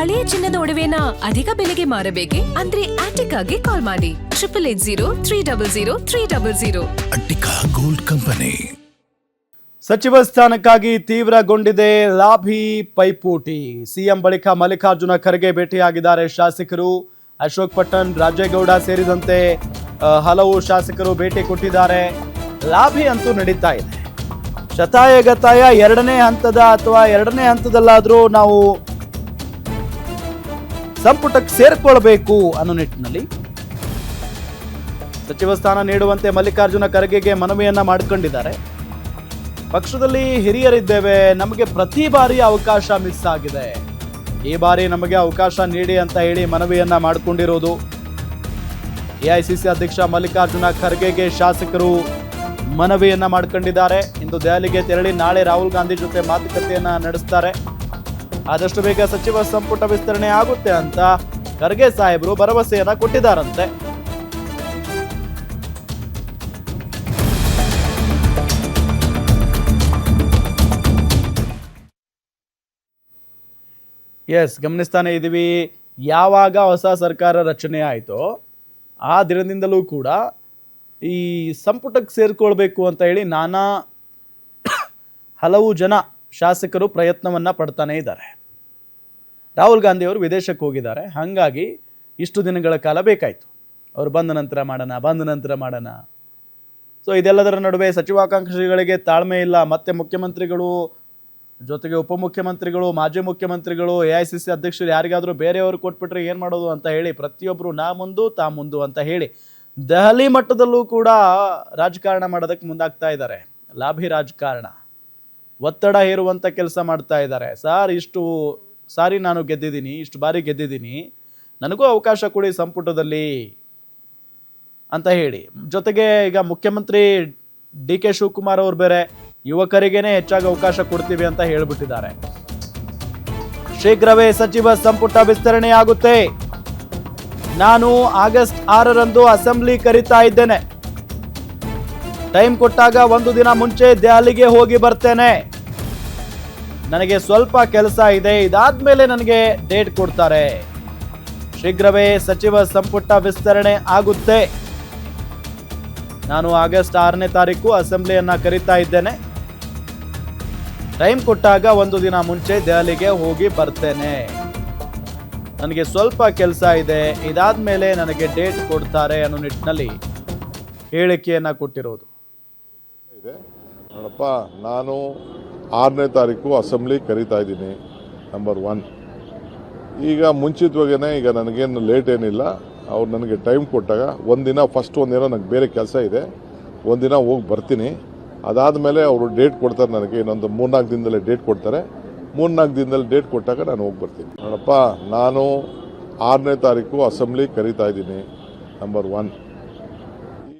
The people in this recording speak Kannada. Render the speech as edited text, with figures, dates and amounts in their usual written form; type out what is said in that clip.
ಹಳೆಯ ಚಿನ್ನದ ಒಡವೆನ ಅಧಿಕ ಬೆಲೆಗೆ ಮಾರಬೇಕೆ? ಅಂದ್ರೆ ಆಟಿಕಾಗೆ ಕಾಲ್ ಮಾಡಿ 8880 ಅಟ್ಟಿಕಾ ಗೋಲ್ಡ್ ಕಂಪನಿ. ಸಚಿವ ಸ್ಥಾನಕ್ಕಾಗಿ ತೀವ್ರಗೊಂಡಿದೆ ಲಾಭಿ ಪೈಪೋಟಿ. ಸಿಎಂ ಬಳಿಕ ಮಲ್ಲಿಕಾರ್ಜುನ ಖರ್ಗೆ ಭೇಟಿಯಾಗಿದ್ದಾರೆ ಶಾಸಕರು. ಅಶೋಕ್ ಪಟ್ಟಣ್, ರಾಜೇಗೌಡ ಸೇರಿದಂತೆ ಹಲವು ಶಾಸಕರು ಭೇಟಿ ಕೊಟ್ಟಿದ್ದಾರೆ. ಲಾಭಿ ಅಂತೂ ನಡೀತಾ ಇದೆ. ಶತಾಯಗತಾಯ ಎರಡನೇ ಹಂತದಲ್ಲಾದರೂ ನಾವು ಸಂಪುಟಕ್ಕೆ ಸೇರ್ಕೊಳ್ಬೇಕು ಅನ್ನೋ ನಿಟ್ಟಿನಲ್ಲಿ ಸಚಿವ ಸ್ಥಾನ ನೀಡುವಂತೆ ಮಲ್ಲಿಕಾರ್ಜುನ ಖರ್ಗೆಗೆ ಮನವಿಯನ್ನ ಮಾಡಿಕೊಂಡಿದ್ದಾರೆ. ಪಕ್ಷದಲ್ಲಿ ಹಿರಿಯರಿದ್ದೇವೆ, ನಮಗೆ ಪ್ರತಿ ಬಾರಿ ಅವಕಾಶ ಮಿಸ್ ಆಗಿದೆ, ಈ ಬಾರಿ ನಮಗೆ ಅವಕಾಶ ನೀಡಿ ಅಂತ ಹೇಳಿ ಮನವಿಯನ್ನ ಮಾಡಿಕೊಂಡಿರೋದು. ಎಐಸಿಸಿ ಅಧ್ಯಕ್ಷ ಮಲ್ಲಿಕಾರ್ಜುನ ಖರ್ಗೆಗೆ ಶಾಸಕರು ಮನವಿಯನ್ನ ಮಾಡಿಕೊಂಡಿದ್ದಾರೆ. ಇಂದು ದೆಹಲಿಗೆ ತೆರಳಿ ನಾಳೆ ರಾಹುಲ್ ಗಾಂಧಿ ಜೊತೆ ಮಾತುಕತೆಯನ್ನ ನಡೆಸ್ತಾರೆ. ಆದಷ್ಟು ಬೇಗ ಸಚಿವ ಸಂಪುಟ ವಿಸ್ತರಣೆ ಆಗುತ್ತೆ ಅಂತ ಖರ್ಗೆ ಸಾಹೇಬರು ಭರವಸೆಯನ್ನ ಕೊಟ್ಟಿದ್ದಾರಂತೆ. ಗಮನಿಸ್ತಾನೆ ಇದ್ದೀವಿ. ಯಾವಾಗ ಹೊಸ ಸರ್ಕಾರ ರಚನೆ ಆಯಿತೋ ಆ ದಿನದಿಂದಲೂ ಕೂಡ ಈ ಸಂಪುಟಕ್ಕೆ ಸೇರಿಕೊಳ್ಬೇಕು ಅಂತ ಹೇಳಿ ಹಲವು ಜನ ಶಾಸಕರು ಪ್ರಯತ್ನವನ್ನು ಪಡ್ತಾನೆ ಇದ್ದಾರೆ. ರಾಹುಲ್ ಗಾಂಧಿ ಅವರು ವಿದೇಶಕ್ಕೆ ಹೋಗಿದ್ದಾರೆ, ಹಾಗಾಗಿ ಇಷ್ಟು ದಿನಗಳ ಕಾಲ ಬೇಕಾಯಿತು. ಅವರು ಬಂದ ನಂತರ ಮಾಡೋಣ. ಸೊ ಇದೆಲ್ಲದರ ನಡುವೆ ಸಚಿವಾಕಾಂಕ್ಷಿಗಳಿಗೆ ತಾಳ್ಮೆ ಇಲ್ಲ. ಮತ್ತೆ ಮುಖ್ಯಮಂತ್ರಿಗಳು ಜೊತೆಗೆ ಉಪಮುಖ್ಯಮಂತ್ರಿಗಳು, ಮಾಜಿ ಮುಖ್ಯಮಂತ್ರಿಗಳು, ಎಐಸಿಸಿ ಅಧ್ಯಕ್ಷರು ಯಾರಿಗಾದರೂ ಬೇರೆಯವರು ಕೊಟ್ಬಿಟ್ರೆ ಏನು ಮಾಡೋದು ಅಂತ ಹೇಳಿ ಪ್ರತಿಯೊಬ್ಬರು ನಾ ಮುಂದು ಅಂತ ಹೇಳಿ ದೆಹಲಿ ಮಟ್ಟದಲ್ಲೂ ಕೂಡ ರಾಜಕಾರಣ ಮಾಡೋದಕ್ಕೆ ಮುಂದಾಗ್ತಾ ಇದ್ದಾರೆ. ಲಾಭಿ ರಾಜಕಾರಣ, ಒತ್ತಡ ಹೇರುವಂಥ ಕೆಲಸ ಮಾಡ್ತಾ ಇದ್ದಾರೆ. ಇಷ್ಟು ಸಾರಿ ನಾನು ಗೆದ್ದಿದ್ದೀನಿ, ಇಷ್ಟು ಬಾರಿ ಗೆದ್ದಿದ್ದೀನಿ, ನನಗೂ ಅವಕಾಶ ಕೊಡಿ ಸಂಪುಟದಲ್ಲಿ ಅಂತ ಹೇಳಿ. ಜೊತೆಗೆ ಈಗ ಮುಖ್ಯಮಂತ್ರಿ DK ಶಿವಕುಮಾರ್ ಅವರು ಬೇರೆ ಯುವಕರಿಗೇನೆ ಹೆಚ್ಚಾಗಿ ಅವಕಾಶ ಕೊಡ್ತೀವಿ ಅಂತ ಹೇಳ್ಬಿಟ್ಟಿದ್ದಾರೆ. ಶೀಘ್ರವೇ ಸಚಿವ ಸಂಪುಟ ವಿಸ್ತರಣೆಯಾಗುತ್ತೆ. ನಾನು ಆಗಸ್ಟ್ 6ರಂದು ಅಸೆಂಬ್ಲಿ ಕರೀತಾ ಇದ್ದೇನೆ. ಟೈಮ್ ಕೊಟ್ಟಾಗ ಒಂದು ದಿನ ಮುಂಚೆ ದೆಹಲಿಗೆ ಹೋಗಿ ಬರ್ತೇನೆ. ನನಗೆ ಸ್ವಲ್ಪ ಕೆಲಸ ಇದೆ, ಇದಾದ್ಮೇಲೆ ನನಗೆ ಡೇಟ್ ಕೊಡ್ತಾರೆ. ಶೀಘ್ರವೇ ಸಚಿವ ಸಂಪುಟ ವಿಸ್ತರಣೆ ಆಗುತ್ತೆ. ನಾನು ಆಗಸ್ಟ್ 6ನೇ ತಾರೀಕು ಅಸೆಂಬ್ಲಿಯನ್ನ ಕರೀತಾ ಇದ್ದೇನೆ. ಟೈಮ್ ಕೊಟ್ಟಾಗ ಒಂದು ದಿನ ಮುಂಚೆ ದೆಹಲಿಗೆ ಹೋಗಿ ಬರ್ತೇನೆ. ನನಗೆ ಸ್ವಲ್ಪ ಕೆಲಸ ಇದೆ, ಇದಾದ್ಮೇಲೆ ನನಗೆ ಡೇಟ್ ಕೊಡ್ತಾರೆ ಅನ್ನೋ ನಿಟ್ಟಿನಲ್ಲಿ ಹೇಳಿಕೆಯನ್ನ ಕೊಟ್ಟಿರೋದು. ನೋಡಪ್ಪ, ನಾನು 6ನೇ ತಾರೀಕು ಅಸೆಂಬ್ಲಿ ಕರೀತಾ ಇದ್ದೀನಿ, ನಂಬರ್ 1. ಈಗ ಮುಂಚಿತವಾಗೇ ಈಗ ನನಗೇನು ಲೇಟ್ ಏನಿಲ್ಲ. ಅವ್ರು ನನಗೆ ಟೈಮ್ ಕೊಟ್ಟಾಗ ಒಂದಿನ ನನಗೆ ಬೇರೆ ಕೆಲಸ ಇದೆ, ಒಂದಿನ ಹೋಗಿ ಬರ್ತೀನಿ. ಅದಾದಮೇಲೆ ಅವರು ಡೇಟ್ ಕೊಡ್ತಾರೆ, ನನಗೆ ಇನ್ನೊಂದು 3-4 ದಿನದಲ್ಲೇ ಡೇಟ್ ಕೊಡ್ತಾರೆ. 3-4 ದಿನದಲ್ಲಿ ಡೇಟ್ ಕೊಟ್ಟಾಗ ನಾನು ಹೋಗಿ ಬರ್ತೀನಿ. ನೋಡಪ್ಪ, ನಾನು 6ನೇ ತಾರೀಕು ಅಸೆಂಬ್ಲಿ ಕರೀತಾ ಇದ್ದೀನಿ, ನಂಬರ್ 1.